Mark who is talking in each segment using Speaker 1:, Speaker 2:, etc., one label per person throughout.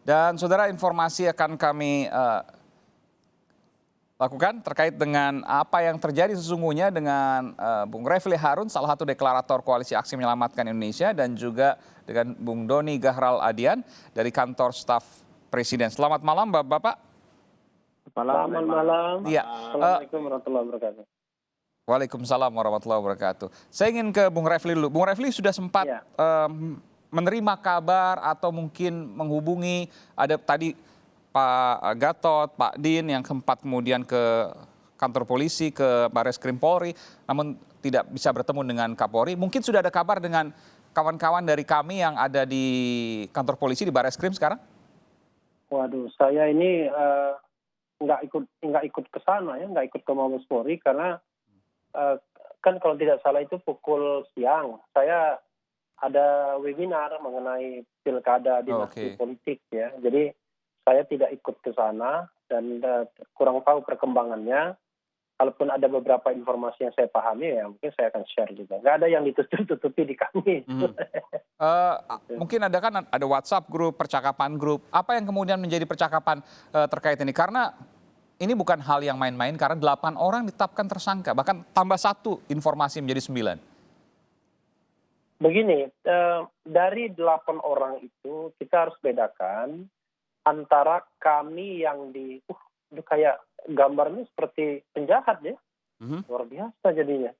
Speaker 1: Dan saudara, informasi akan kami lakukan terkait dengan apa yang terjadi sesungguhnya dengan Bung Refli Harun, salah satu deklarator Koalisi Aksi Menyelamatkan Indonesia, dan juga dengan Bung Doni Gahral Adian dari kantor staf Presiden. Selamat malam Bapak.
Speaker 2: Selamat malam.
Speaker 1: Iya.
Speaker 2: Assalamualaikum warahmatullahi wabarakatuh.
Speaker 1: Waalaikumsalam warahmatullahi wabarakatuh. Saya ingin ke Bung Refli dulu. Bung Refli sudah sempat menerima kabar atau mungkin menghubungi, ada tadi Pak Gatot, Pak Din yang sempat kemudian ke kantor polisi, ke Barreskrim Polri, namun tidak bisa bertemu dengan Kapolri. Mungkin sudah ada kabar dengan kawan-kawan dari kami yang ada di kantor polisi di Barreskrim sekarang?
Speaker 2: Waduh, saya ini nggak ikut ke sana ya, nggak ikut ke Mabes Polri karena kan kalau tidak salah itu pukul siang. Saya ada webinar mengenai pilkada dinasti politik ya. Jadi saya tidak ikut ke sana dan kurang tahu perkembangannya. Kalaupun ada beberapa informasi yang saya pahami ya mungkin saya akan share juga. Nggak ada yang ditutup-tutupi di kami.
Speaker 1: Mungkin ada WhatsApp grup, percakapan grup. Apa yang kemudian menjadi percakapan terkait ini? Karena ini bukan hal yang main-main karena 8 orang ditetapkan tersangka. Bahkan tambah 1 informasi menjadi 9.
Speaker 2: Begini, dari 8 orang itu kita harus bedakan antara kami yang kayak gambarnya seperti penjahat ya, luar biasa jadinya.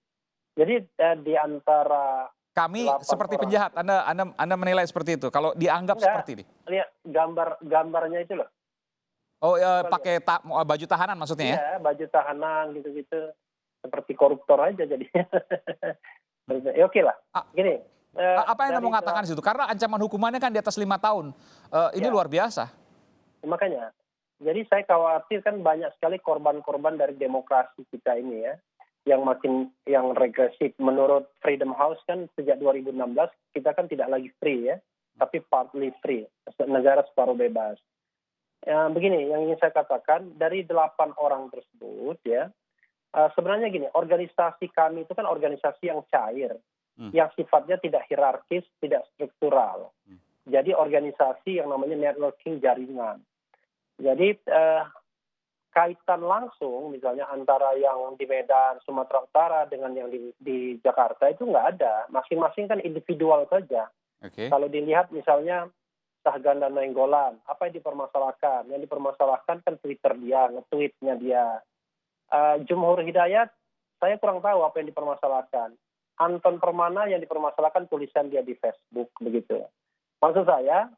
Speaker 2: Jadi di antara
Speaker 1: kami seperti penjahat, Anda menilai seperti itu? Kalau dianggap seperti ini?
Speaker 2: Lihat gambarnya itu loh.
Speaker 1: Oh, pakai baju tahanan maksudnya ya?
Speaker 2: Iya, baju tahanan gitu-gitu, seperti koruptor aja jadinya. Ya oke lah. Gini.
Speaker 1: Apa yang Anda mau katakan di situ? Karena ancaman hukumannya kan di atas 5 tahun. Ini luar biasa.
Speaker 2: Makanya, jadi saya khawatir kan banyak sekali korban-korban dari demokrasi kita ini ya, yang regresif. Menurut Freedom House kan sejak 2016 kita kan tidak lagi free ya, tapi partly free, negara separuh bebas. Begini, yang ingin saya katakan dari 8 orang tersebut ya, sebenarnya gini, organisasi kami itu kan organisasi yang cair, yang sifatnya tidak hierarkis, tidak struktural. Jadi organisasi yang namanya networking jaringan. Jadi kaitan langsung misalnya antara yang di Medan, Sumatera Utara dengan yang di Jakarta itu nggak ada. Masing-masing kan individual saja. Kalau dilihat misalnya Sahganda Nainggolan, apa yang dipermasalahkan? Yang dipermasalahkan kan Twitter dia, nge-tweetnya dia. Jumhur Hidayat, saya kurang tahu apa yang dipermasalahkan. Anton Permana yang dipermasalahkan tulisan dia di Facebook, begitu. Maksud saya,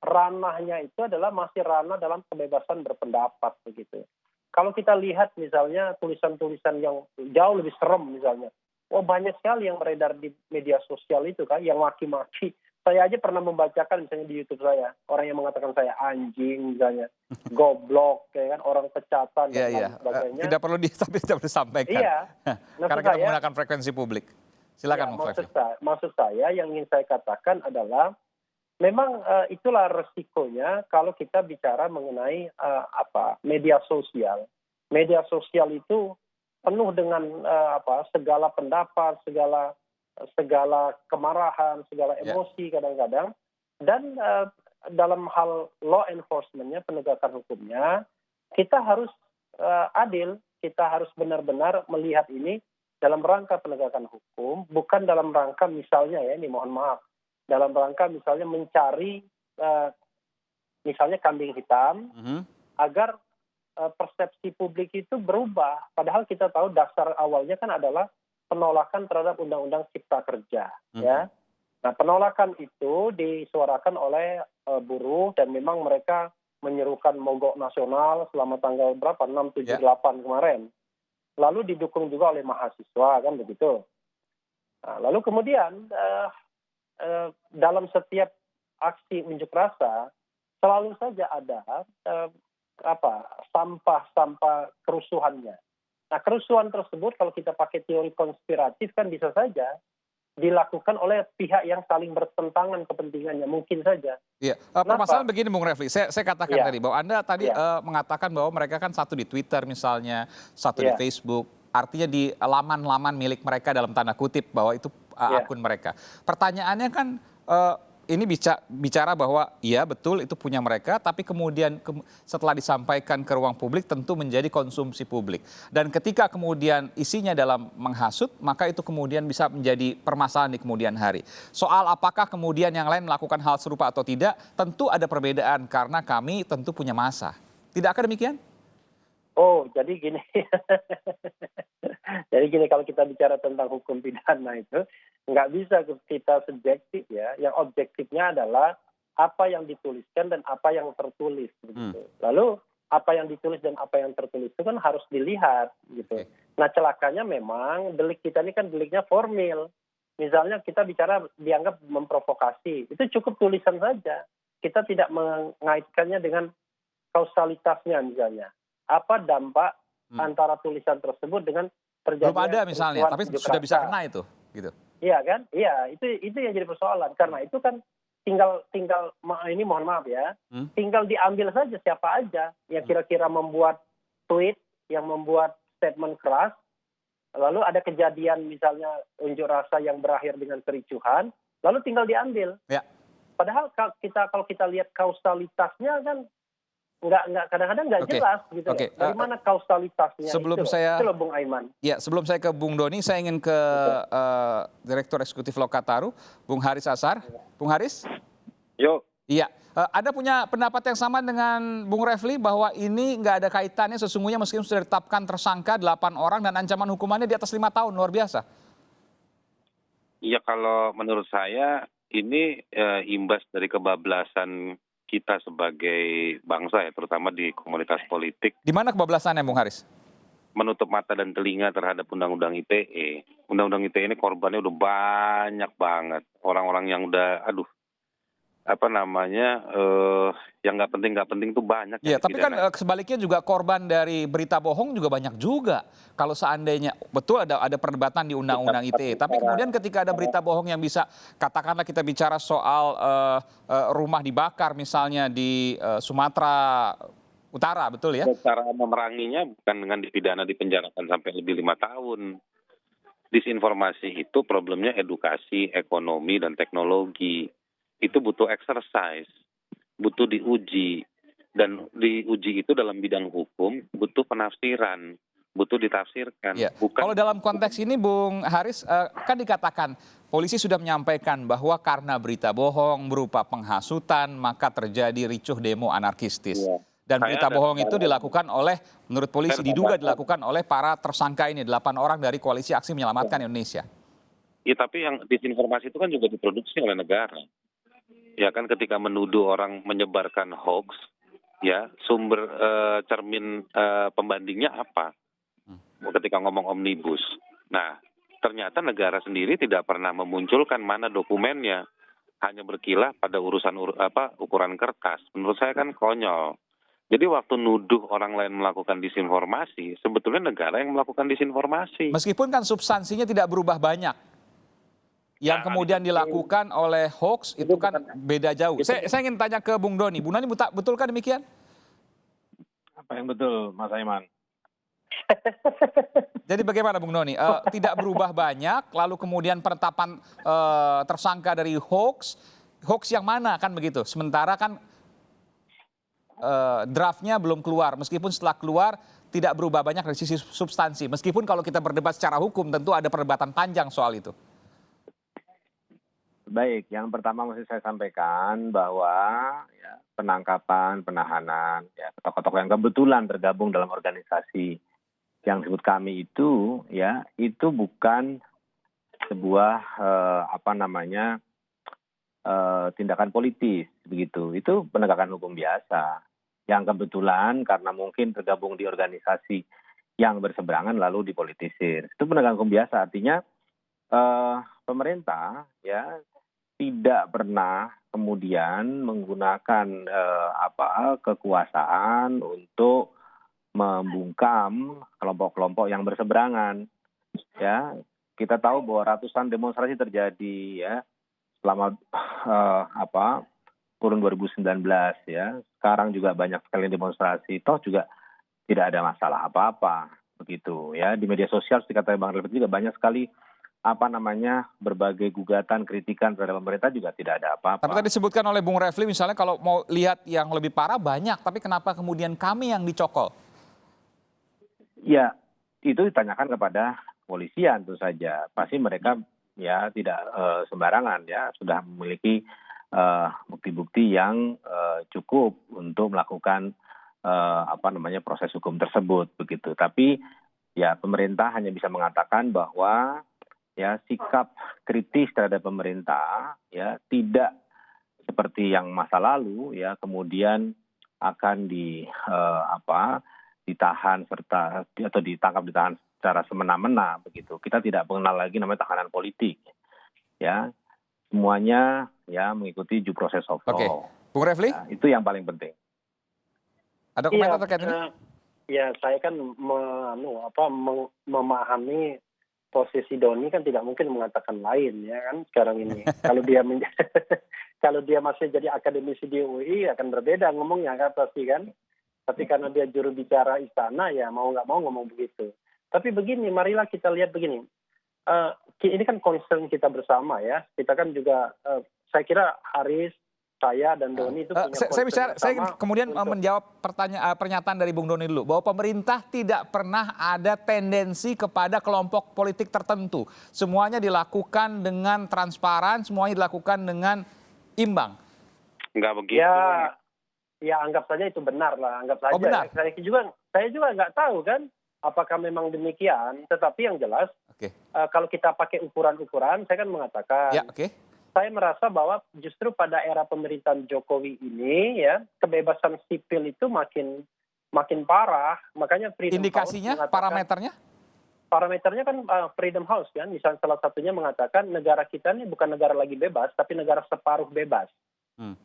Speaker 2: ranahnya itu adalah masih ranah dalam kebebasan berpendapat, begitu. Kalau kita lihat misalnya tulisan-tulisan yang jauh lebih serem misalnya, banyak sekali yang beredar di media sosial itu kan, yang maki-maki. Saya aja pernah membacakan misalnya di YouTube saya, orang yang mengatakan saya anjing misalnya, goblok, ya kan, orang pecatan dan lain sebagainya.
Speaker 1: Tidak perlu disampaikan.
Speaker 2: Iya.
Speaker 1: Karena kita menggunakan frekuensi publik. Silakan,
Speaker 2: maksud saya yang ingin saya katakan adalah memang itulah resikonya kalau kita bicara mengenai media sosial. Media sosial itu penuh dengan segala pendapat, segala kemarahan, segala emosi kadang-kadang, dan dalam hal law enforcement-nya, penegakan hukumnya, kita harus adil, kita harus benar-benar melihat ini dalam rangka penegakan hukum, bukan dalam rangka misalnya ya, ini mohon maaf, dalam rangka misalnya mencari misalnya kambing hitam, agar persepsi publik itu berubah. Padahal kita tahu dasar awalnya kan adalah penolakan terhadap Undang-Undang Cipta Kerja. Ya. Nah, penolakan itu disuarakan oleh buruh dan memang mereka menyerukan mogok nasional selama tanggal berapa? 6, 7, 8 kemarin. Lalu didukung juga oleh mahasiswa, kan begitu. Nah, lalu kemudian dalam setiap aksi unjuk rasa selalu saja ada sampah kerusuhannya. Nah, kerusuhan tersebut kalau kita pakai teori konspiratif kan bisa saja dilakukan oleh pihak yang saling bertentangan kepentingannya, mungkin saja.
Speaker 1: Iya, permasalahan begini Bung Refli, saya katakan tadi bahwa Anda tadi mengatakan bahwa mereka kan satu di Twitter misalnya, satu di Facebook, artinya di laman-laman milik mereka dalam tanda kutip bahwa itu akun mereka. Pertanyaannya kan ini bicara bahwa iya betul itu punya mereka, tapi kemudian setelah disampaikan ke ruang publik tentu menjadi konsumsi publik. Dan ketika kemudian isinya dalam menghasut, maka itu kemudian bisa menjadi permasalahan di kemudian hari. Soal apakah kemudian yang lain melakukan hal serupa atau tidak, tentu ada perbedaan karena kami tentu punya massa. Tidakkah demikian?
Speaker 2: Oh, jadi gini. Jadi gini, kalau kita bicara tentang hukum pidana itu, nggak bisa kita subjektif ya. Yang objektifnya adalah apa yang dituliskan dan apa yang tertulis. Begitu. Lalu apa yang ditulis dan apa yang tertulis itu kan harus dilihat. Gitu. Nah celakanya memang delik kita ini kan deliknya formil. Misalnya kita bicara dianggap memprovokasi, itu cukup tulisan saja. Kita tidak mengaitkannya dengan kausalitasnya misalnya. Apa dampak antara tulisan tersebut dengan terjadi
Speaker 1: belum ada misalnya, tapi sudah bisa kena itu, gitu.
Speaker 2: Iya kan? Iya, itu yang jadi persoalan. Karena itu kan tinggal ini mohon maaf ya, tinggal diambil saja siapa aja yang kira-kira membuat tweet, yang membuat statement keras, lalu ada kejadian misalnya unjuk rasa yang berakhir dengan kericuhan, lalu tinggal diambil.
Speaker 1: Ya.
Speaker 2: Padahal kalau kita lihat kausalitasnya kan nggak kadang-kadang nggak jelas gitu. Dari mana kausalitasnya
Speaker 1: sebelum
Speaker 2: itu loh Bung Aiman.
Speaker 1: Ya, sebelum saya ke Bung Doni, saya ingin ke Direktur Eksekutif Lokataru, Bung Haris Azhar. Bung Haris?
Speaker 3: Yo.
Speaker 1: Iya, Anda punya pendapat yang sama dengan Bung Refli bahwa ini nggak ada kaitannya sesungguhnya meskipun sudah ditetapkan tersangka 8 orang dan ancaman hukumannya di atas 5 tahun, luar biasa.
Speaker 3: Iya, kalau menurut saya ini imbas dari kebablasan kita sebagai bangsa ya, terutama di komunitas politik.
Speaker 1: Di mana kebablasannya, Bung Haris?
Speaker 3: Menutup mata dan telinga terhadap Undang-Undang ITE. Undang-Undang ITE ini korbannya udah banyak banget. Orang-orang yang udah, yang nggak penting tuh banyak.
Speaker 1: Ya, tapi kan sebaliknya juga korban dari berita bohong juga banyak juga. Kalau seandainya betul ada perdebatan di Undang-Undang ITE, tapi kemudian ketika ada berita bohong yang bisa, katakanlah kita bicara soal rumah dibakar misalnya di Sumatera Utara, betul ya?
Speaker 3: Cara memeranginya bukan dengan dipidana dipenjarakan sampai lebih 5 tahun. Disinformasi itu problemnya edukasi, ekonomi, dan teknologi. Itu butuh exercise, butuh diuji, dan diuji itu dalam bidang hukum butuh penafsiran, butuh ditafsirkan.
Speaker 1: Ya. Kalau dalam konteks ini Bung Haris, kan dikatakan polisi sudah menyampaikan bahwa karena berita bohong berupa penghasutan maka terjadi ricuh demo anarkistis. Ya. Dan berita bohong itu dilakukan oleh, menurut polisi diduga dilakukan oleh para tersangka ini, 8 orang dari Koalisi Aksi Menyelamatkan Indonesia.
Speaker 3: Ya, tapi yang disinformasi itu kan juga diproduksi oleh negara. Ya kan, ketika menuduh orang menyebarkan hoax, ya sumber cermin pembandingnya apa? Ketika ngomong omnibus. Nah, ternyata negara sendiri tidak pernah memunculkan mana dokumennya, hanya berkilah pada urusan ukuran kertas. Menurut saya kan konyol. Jadi waktu nuduh orang lain melakukan disinformasi, sebetulnya negara yang melakukan disinformasi.
Speaker 1: Meskipun kan substansinya tidak berubah banyak. Yang kemudian dilakukan oleh hoax itu kan beda jauh. Saya ingin tanya ke Bung Doni. Bung Doni, betulkah demikian?
Speaker 4: Apa yang betul, Mas Aiman?
Speaker 1: Jadi bagaimana Bung Doni? Tidak berubah banyak, lalu kemudian penetapan tersangka dari hoax yang mana kan begitu? Sementara kan draftnya belum keluar, meskipun setelah keluar tidak berubah banyak dari sisi substansi. Meskipun kalau kita berdebat secara hukum tentu ada perdebatan panjang soal itu.
Speaker 4: Baik, yang pertama mesti saya sampaikan bahwa ya, penangkapan, penahanan, ya, tokoh-tokoh yang kebetulan tergabung dalam organisasi yang disebut kami itu, ya, itu bukan sebuah tindakan politis, begitu. Itu penegakan hukum biasa. Yang kebetulan karena mungkin tergabung di organisasi yang berseberangan lalu dipolitisir. Itu penegakan hukum biasa, artinya pemerintah ya tidak pernah kemudian menggunakan kekuasaan untuk membungkam kelompok-kelompok yang berseberangan. Ya, kita tahu bahwa ratusan demonstrasi terjadi ya selama kurun 2019 ya. Sekarang juga banyak sekali demonstrasi, toh juga tidak ada masalah apa-apa begitu ya. Di media sosial seperti kata Bang Refli juga banyak sekali berbagai gugatan, kritikan terhadap pemerintah juga tidak ada apa-apa.
Speaker 1: Tapi tadi disebutkan oleh Bung Refli misalnya kalau mau lihat yang lebih parah banyak, tapi kenapa kemudian kami yang dicokol?
Speaker 4: Ya, itu ditanyakan kepada polisian tentu saja. Pasti mereka ya tidak sembarangan ya, sudah memiliki bukti-bukti yang cukup untuk melakukan proses hukum tersebut begitu. Tapi ya pemerintah hanya bisa mengatakan bahwa ya sikap kritis terhadap pemerintah ya tidak seperti yang masa lalu ya kemudian akan ditahan atau ditahan secara semena-mena begitu. Kita tidak mengenal lagi namanya tahanan politik. Ya. Semuanya ya mengikuti due process of law.
Speaker 1: Oke. Bung Refli?
Speaker 4: Ya, itu yang paling penting.
Speaker 1: Ada komentar terkait ini?
Speaker 2: Ya, saya kan memahami posisi Doni kan tidak mungkin mengatakan lain ya kan sekarang ini. Kalau dia masih jadi akademisi di UI akan berbeda ngomongnya kan pasti kan. Tapi karena dia juru bicara istana ya mau nggak mau ngomong begitu. Tapi begini, marilah kita lihat begini. Ini kan concern kita bersama ya. Kita kan juga, saya kira Haris, saya dan Doni itu punya concern
Speaker 1: saya kemudian menjawab pernyataan dari Bung Doni dulu. Bahwa pemerintah tidak pernah ada tendensi kepada kelompok politik tertentu. Semuanya dilakukan dengan transparan, semuanya dilakukan dengan imbang.
Speaker 3: Enggak begitu.
Speaker 2: Ya anggap saja itu benar lah, anggap saja.
Speaker 1: Oh, benar.
Speaker 2: Saya juga nggak tahu kan apakah memang demikian. Tetapi yang jelas, kalau kita pakai ukuran-ukuran, saya kan mengatakan, saya merasa bahwa justru pada era pemerintahan Jokowi ini ya kebebasan sipil itu makin parah. Makanya Freedom
Speaker 1: indikasinya,
Speaker 2: House
Speaker 1: parameternya?
Speaker 2: Parameternya kan Freedom House kan, misalnya salah satunya mengatakan negara kita ini bukan negara lagi bebas, tapi negara separuh bebas.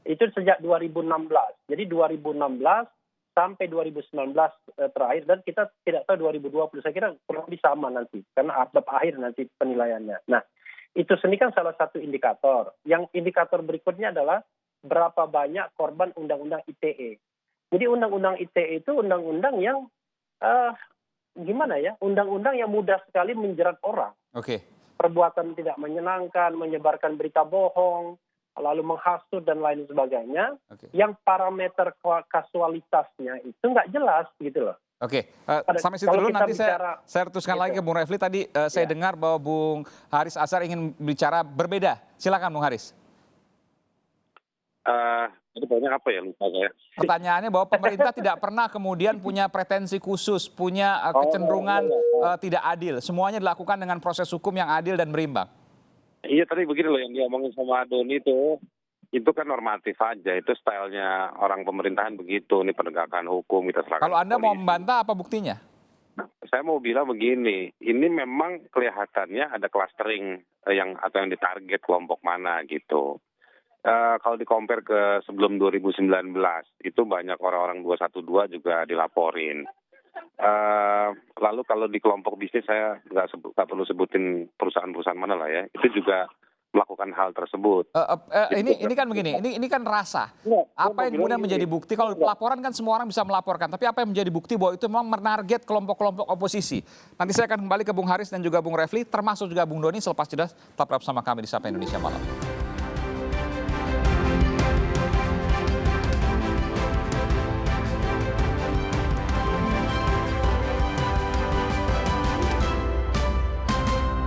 Speaker 2: Itu sejak 2016. Jadi 2016 sampai 2019 terakhir, dan kita tidak tahu 2020. Saya kira kurang lebih sama nanti, karena akhir nanti penilaiannya. Nah, itu sendiri kan salah satu indikator. Yang indikator berikutnya adalah berapa banyak korban undang-undang ITE. Jadi undang-undang ITE itu undang-undang yang undang-undang yang mudah sekali menjerat orang. Perbuatan tidak menyenangkan, menyebarkan berita bohong, lalu menghasut dan lain sebagainya, yang parameter kasualitasnya itu nggak jelas gitu loh.
Speaker 1: Sampai situ dulu, nanti saya teruskan lagi ke Bung Refli. Tadi saya dengar bahwa Bung Haris Azhar ingin bicara berbeda. Silakan Bung Haris.
Speaker 3: Itu banyak apa ya, lupa saya.
Speaker 1: Pertanyaannya bahwa pemerintah tidak pernah kemudian punya pretensi khusus, punya kecenderungan tidak adil. Semuanya dilakukan dengan proses hukum yang adil dan berimbang.
Speaker 3: Iya, tadi begini loh yang diomongin sama Doni itu kan normatif aja, itu stylenya orang pemerintahan begitu, nih penegakan hukum kita serahkan.
Speaker 1: Kalau Anda mau membantah apa buktinya?
Speaker 3: Saya mau bilang begini, ini memang kelihatannya ada clustering yang ditarget kelompok mana gitu. Kalau di-compare ke sebelum 2019, itu banyak orang-orang 212 juga dilaporin. Lalu kalau di kelompok bisnis saya nggak perlu sebutin perusahaan-perusahaan mana lah ya, itu juga melakukan hal tersebut.
Speaker 1: Ini kan begini, ini kan rasa. Apa yang kemudian menjadi bukti? Kalau laporan kan semua orang bisa melaporkan, tapi apa yang menjadi bukti bahwa itu memang menarget kelompok-kelompok oposisi? Nanti saya akan kembali ke Bung Haris dan juga Bung Refli, termasuk juga Bung Doni selepas jeda. Tetap bersama kami di Sapa Indonesia Malam.